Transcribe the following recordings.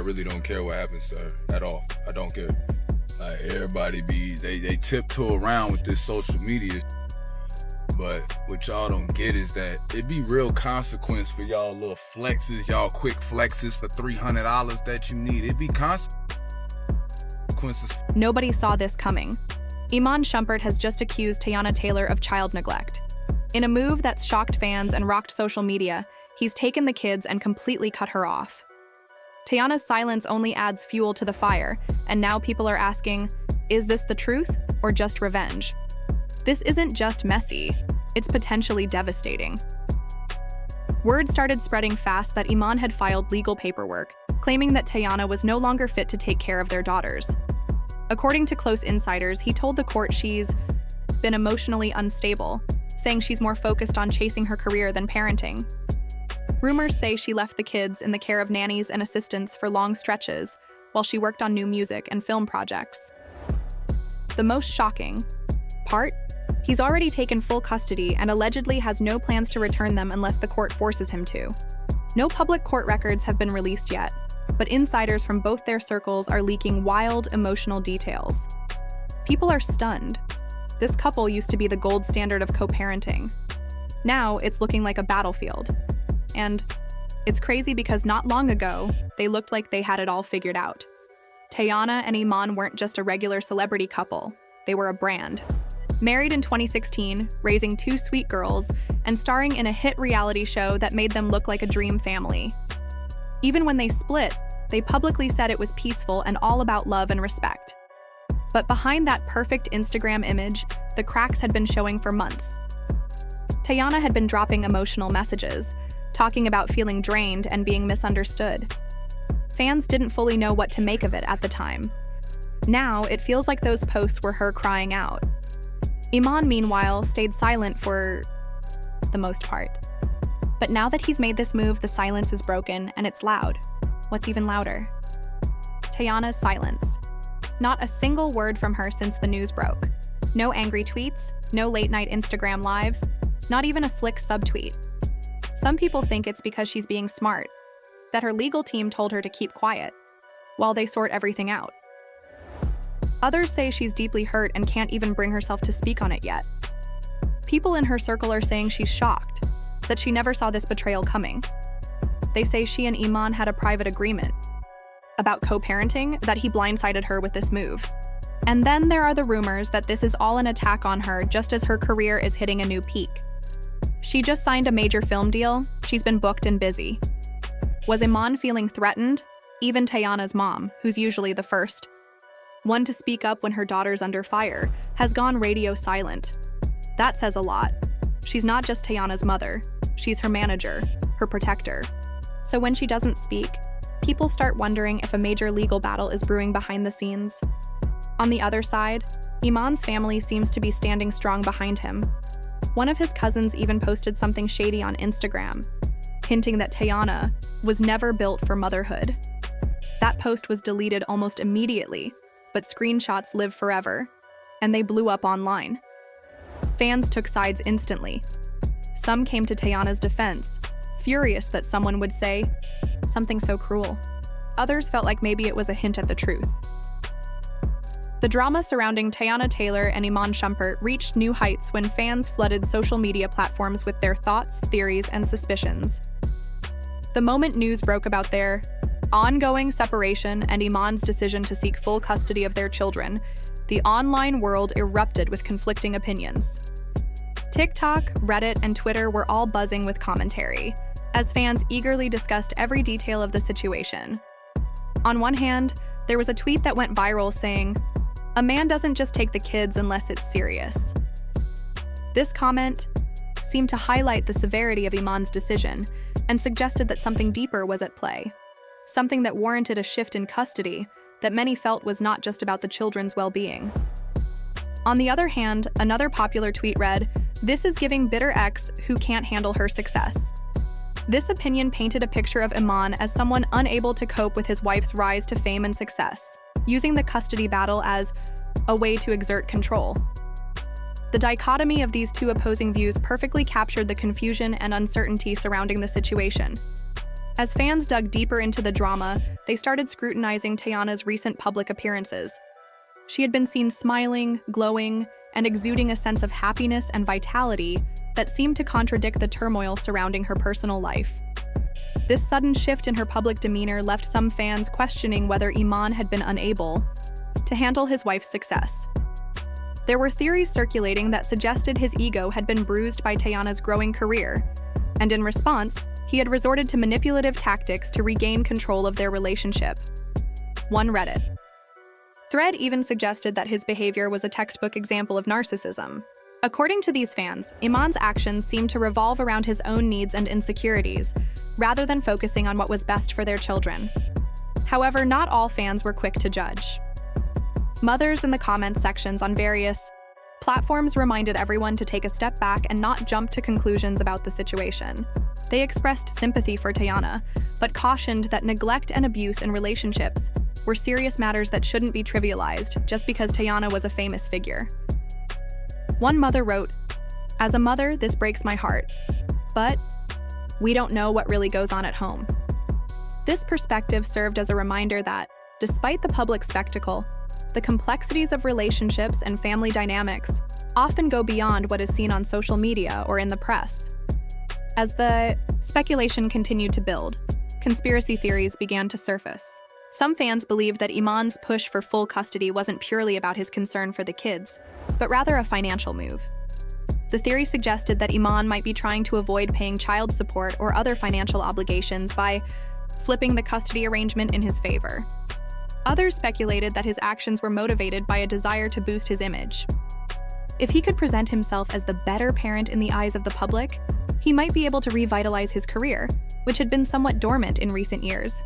really don't care what happens to her at all. I don't care. Like, everybody they tiptoe around with this social media. But what y'all don't get is that it be real consequence for y'all little flexes, y'all quick flexes for $300 that you need. It be consequences. Nobody saw this coming. Iman Shumpert has just accused Teyana Taylor of child neglect. In a move that's shocked fans and rocked social media, he's taken the kids and completely cut her off. Teyana's silence only adds fuel to the fire, and now people are asking, is this the truth or just revenge? This isn't just messy, it's potentially devastating. Word started spreading fast that Iman had filed legal paperwork, claiming that Teyana was no longer fit to take care of their daughters. According to close insiders, he told the court she's been emotionally unstable, saying she's more focused on chasing her career than parenting. Rumors say she left the kids in the care of nannies and assistants for long stretches while she worked on new music and film projects. The most shocking part? He's already taken full custody and allegedly has no plans to return them unless the court forces him to. No public court records have been released yet, but insiders from both their circles are leaking wild, emotional details. People are stunned. This couple used to be the gold standard of co-parenting. Now it's looking like a battlefield. And it's crazy because not long ago, they looked like they had it all figured out. Teyana and Iman weren't just a regular celebrity couple, they were a brand. Married in 2016, raising two sweet girls, and starring in a hit reality show that made them look like a dream family. Even when they split, they publicly said it was peaceful and all about love and respect. But behind that perfect Instagram image, the cracks had been showing for months. Teyana had been dropping emotional messages, talking about feeling drained and being misunderstood. Fans didn't fully know what to make of it at the time. Now, it feels like those posts were her crying out. Iman, meanwhile, stayed silent for the most part. But now that he's made this move, the silence is broken, and it's loud. What's even louder? Teyana's silence. Not a single word from her since the news broke. No angry tweets, no late-night Instagram lives, not even a slick subtweet. Some people think it's because she's being smart, that her legal team told her to keep quiet, while they sort everything out. Others say she's deeply hurt and can't even bring herself to speak on it yet. People in her circle are saying she's shocked, that she never saw this betrayal coming. They say she and Iman had a private agreement about co-parenting, that he blindsided her with this move. And then there are the rumors that this is all an attack on her just as her career is hitting a new peak. She just signed a major film deal, she's been booked and busy. Was Iman feeling threatened? Even Teyana's mom, who's usually the first one to speak up when her daughter's under fire, has gone radio silent. That says a lot. She's not just Teyana's mother, she's her manager, her protector. So when she doesn't speak, people start wondering if a major legal battle is brewing behind the scenes. On the other side, Iman's family seems to be standing strong behind him. One of his cousins even posted something shady on Instagram, hinting that Teyana was never built for motherhood. That post was deleted almost immediately, but screenshots live forever, and they blew up online. Fans took sides instantly. Some came to Teyana's defense, furious that someone would say something so cruel. Others felt like maybe it was a hint at the truth. The drama surrounding Teyana Taylor and Iman Shumpert reached new heights when fans flooded social media platforms with their thoughts, theories, and suspicions. The moment news broke about their ongoing separation and Iman's decision to seek full custody of their children, the online world erupted with conflicting opinions. TikTok, Reddit, and Twitter were all buzzing with commentary, as fans eagerly discussed every detail of the situation. On one hand, there was a tweet that went viral saying, "A man doesn't just take the kids unless it's serious." This comment seemed to highlight the severity of Iman's decision and suggested that something deeper was at play. Something that warranted a shift in custody that many felt was not just about the children's well-being. On the other hand, another popular tweet read, "This is giving bitter ex who can't handle her success." This opinion painted a picture of Iman as someone unable to cope with his wife's rise to fame and success, using the custody battle as a way to exert control. The dichotomy of these two opposing views perfectly captured the confusion and uncertainty surrounding the situation. As fans dug deeper into the drama, they started scrutinizing Teyana's recent public appearances. She had been seen smiling, glowing, and exuding a sense of happiness and vitality that seemed to contradict the turmoil surrounding her personal life. This sudden shift in her public demeanor left some fans questioning whether Iman had been unable to handle his wife's success. There were theories circulating that suggested his ego had been bruised by Teyana's growing career, and in response, he had resorted to manipulative tactics to regain control of their relationship. One Reddit thread even suggested that his behavior was a textbook example of narcissism. According to these fans, Iman's actions seemed to revolve around his own needs and insecurities, rather than focusing on what was best for their children. However, not all fans were quick to judge. Mothers in the comments sections on various platforms reminded everyone to take a step back and not jump to conclusions about the situation. They expressed sympathy for Teyana, but cautioned that neglect and abuse in relationships were serious matters that shouldn't be trivialized just because Teyana was a famous figure. One mother wrote, "As a mother, this breaks my heart, but we don't know what really goes on at home." This perspective served as a reminder that, despite the public spectacle, the complexities of relationships and family dynamics often go beyond what is seen on social media or in the press. As the speculation continued to build, conspiracy theories began to surface. Some fans believed that Iman's push for full custody wasn't purely about his concern for the kids, but rather a financial move. The theory suggested that Iman might be trying to avoid paying child support or other financial obligations by flipping the custody arrangement in his favor. Others speculated that his actions were motivated by a desire to boost his image. If he could present himself as the better parent in the eyes of the public, he might be able to revitalize his career, which had been somewhat dormant in recent years.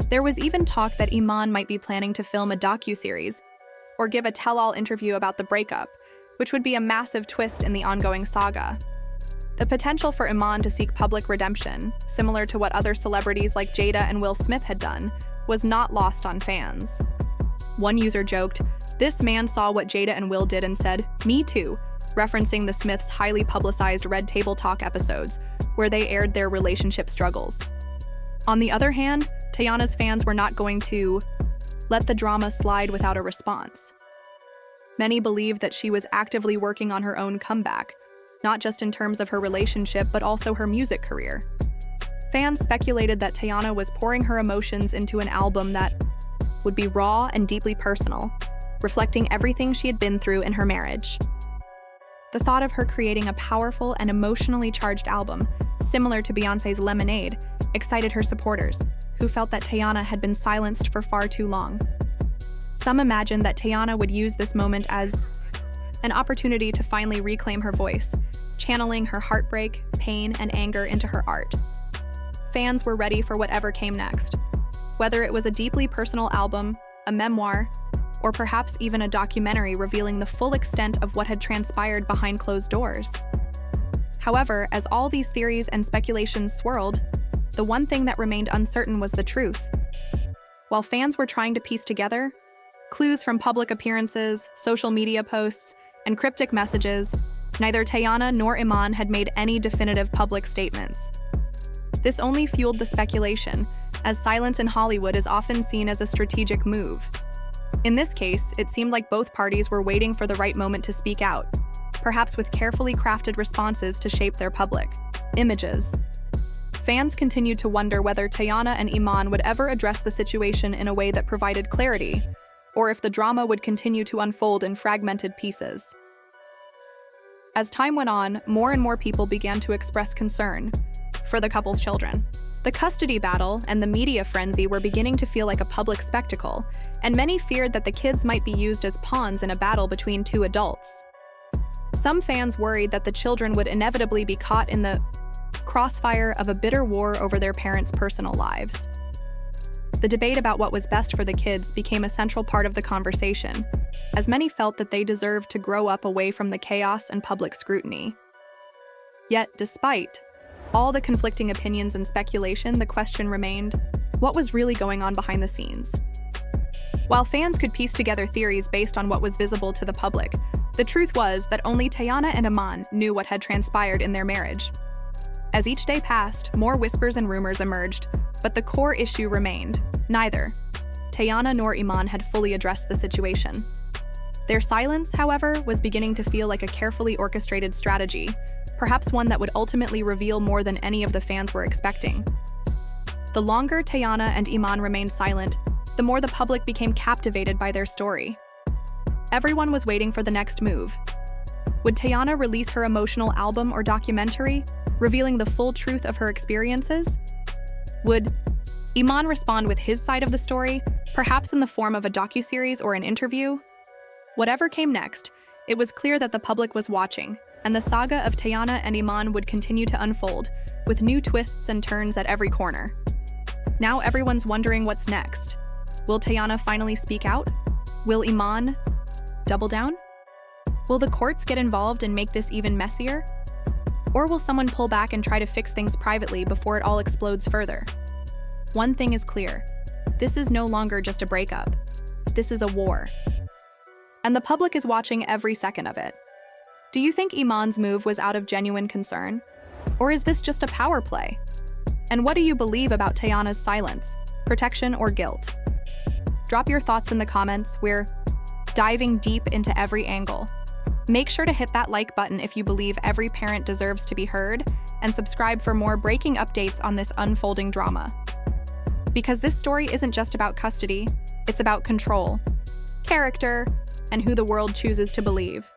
There was even talk that Iman might be planning to film a docuseries or give a tell-all interview about the breakup, which would be a massive twist in the ongoing saga. The potential for Iman to seek public redemption, similar to what other celebrities like Jada and Will Smith had done, was not lost on fans. One user joked, "This man saw what Jada and Will did and said, 'Me too,' referencing the Smiths' highly publicized Red Table Talk episodes, where they aired their relationship struggles. On the other hand, Teyana's fans were not going to let the drama slide without a response. Many believed that she was actively working on her own comeback, not just in terms of her relationship, but also her music career. Fans speculated that Teyana was pouring her emotions into an album that would be raw and deeply personal, reflecting everything she had been through in her marriage. The thought of her creating a powerful and emotionally charged album, similar to Beyoncé's Lemonade, excited her supporters, who felt that Teyana had been silenced for far too long. Some imagined that Teyana would use this moment as an opportunity to finally reclaim her voice, channeling her heartbreak, pain, and anger into her art. Fans were ready for whatever came next, whether it was a deeply personal album, a memoir, or perhaps even a documentary revealing the full extent of what had transpired behind closed doors. However, as all these theories and speculations swirled, the one thing that remained uncertain was the truth. While fans were trying to piece together clues from public appearances, social media posts, and cryptic messages, neither Teyana nor Iman had made any definitive public statements. This only fueled the speculation, as silence in Hollywood is often seen as a strategic move. In this case, it seemed like both parties were waiting for the right moment to speak out, perhaps with carefully crafted responses to shape their public images. Fans continued to wonder whether Teyana and Iman would ever address the situation in a way that provided clarity, or if the drama would continue to unfold in fragmented pieces. As time went on, more and more people began to express concern for the couple's children. The custody battle and the media frenzy were beginning to feel like a public spectacle, and many feared that the kids might be used as pawns in a battle between two adults. Some fans worried that the children would inevitably be caught in the crossfire of a bitter war over their parents' personal lives. The debate about what was best for the kids became a central part of the conversation, as many felt that they deserved to grow up away from the chaos and public scrutiny. Yet, despite all the conflicting opinions and speculation, the question remained, what was really going on behind the scenes? While fans could piece together theories based on what was visible to the public, the truth was that only Teyana and Iman knew what had transpired in their marriage. As each day passed, more whispers and rumors emerged, but the core issue remained. Neither Teyana nor Iman had fully addressed the situation. Their silence, however, was beginning to feel like a carefully orchestrated strategy, perhaps one that would ultimately reveal more than any of the fans were expecting. The longer Teyana and Iman remained silent, the more the public became captivated by their story. Everyone was waiting for the next move. Would Teyana release her emotional album or documentary, revealing the full truth of her experiences? Would Iman respond with his side of the story, perhaps in the form of a docuseries or an interview? Whatever came next, it was clear that the public was watching, and the saga of Teyana and Iman would continue to unfold, with new twists and turns at every corner. Now everyone's wondering what's next. Will Teyana finally speak out? Will Iman double down? Will the courts get involved and make this even messier? Or will someone pull back and try to fix things privately before it all explodes further? One thing is clear. This is no longer just a breakup. This is a war. And the public is watching every second of it. Do you think Iman's move was out of genuine concern? Or is this just a power play? And what do you believe about Teyana's silence, protection, or guilt? Drop your thoughts in the comments. We're diving deep into every angle. Make sure to hit that like button if you believe every parent deserves to be heard, and subscribe for more breaking updates on this unfolding drama. Because this story isn't just about custody, it's about control, character, and who the world chooses to believe.